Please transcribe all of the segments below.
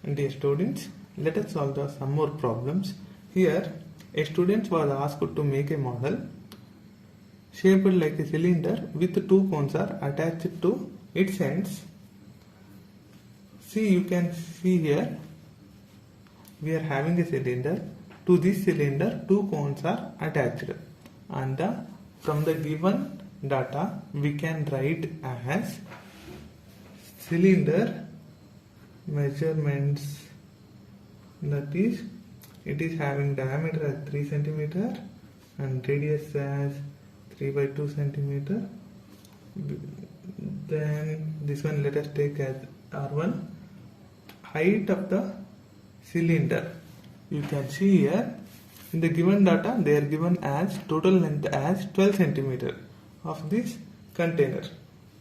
Dear students, let us solve some more problems. Here, a student was asked to make a model shaped like a cylinder with two cones are attached to its ends. See, you can see here, we are having a cylinder. To this cylinder, two cones are attached, and from the given data, we can write as cylinder measurements, that is, it is having diameter as 3 centimeter and radius as 3 by 2 centimeter. Then this one let us take as R1. Height of the cylinder, you can see here in the given data they are given as total length as 12 centimeter of this container.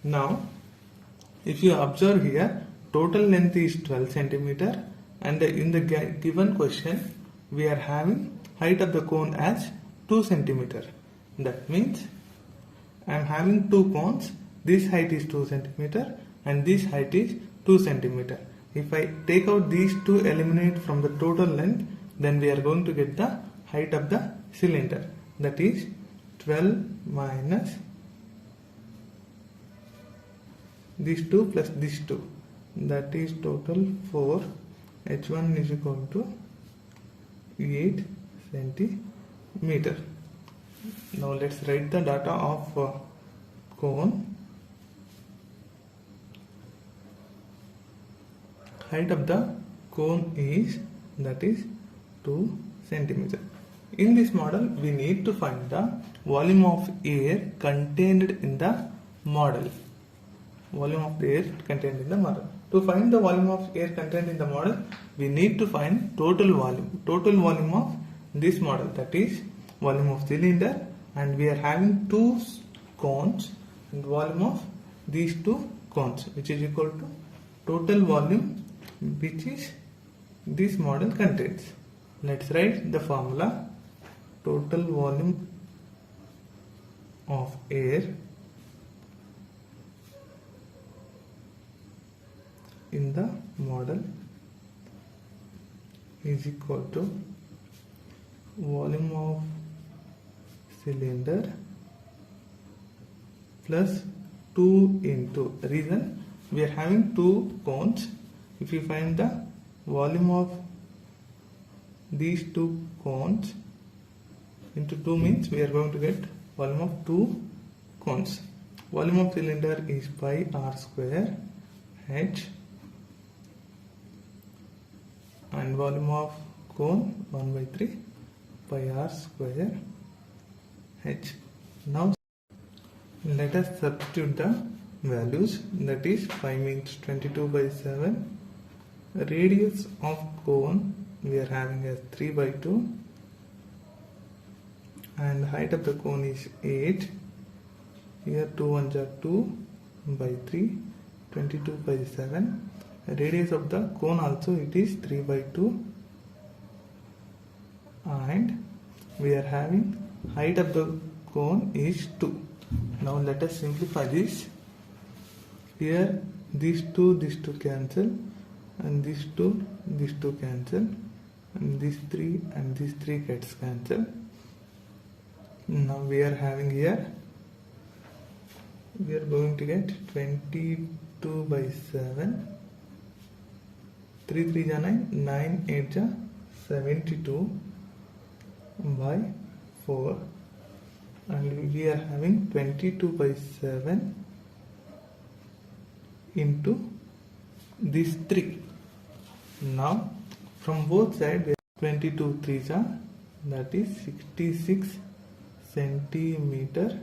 Now if you observe here, total length is 12 centimeter and in the given question we are having height of the cone as 2 centimeter. That means I am having two cones. This height is 2 centimeter and this height is 2 centimeter. If I take out these two, eliminate from the total length, then we are going to get the height of the cylinder, that is 12 minus these two plus these two, that is total 4. H1 is equal to 8 centimeter. Now let's write the data of cone. Height of the cone is, that is 2 centimeter. In this model we need to find the volume of air contained in the model. Volume of air contained in the model. To find the volume of air contained in the model, we need to find total volume. Total volume of this model, that is volume of cylinder, and we are having two cones and volume of these two cones, which is equal to total volume which is this model contains. Let's write the formula. Total volume of air in the model is equal to volume of cylinder plus 2 into, reason we are having two cones. If you find the volume of these two cones into 2 means we are going to get volume of two cones. Volume of cylinder is pi r square h and volume of cone 1 by 3 pi r square h. Now let us substitute the values, that is pi means 22 by 7. Radius of cone we are having as 3 by 2 and height of the cone is 8. Here 2 ones are 2 by 3, 22 by 7. Radius of the cone also it is 3 by 2 and we are having height of the cone is 2. Now let us simplify this. Here these two cancel and these two cancel and these three gets cancel. Now we are having here, we are going to get 22 by 7, 3 3 are 9, 9 8 are 72 by 4 and we are having 22 by 7 into these 3. Now from both sides 22 3s are, that is 66 centimeter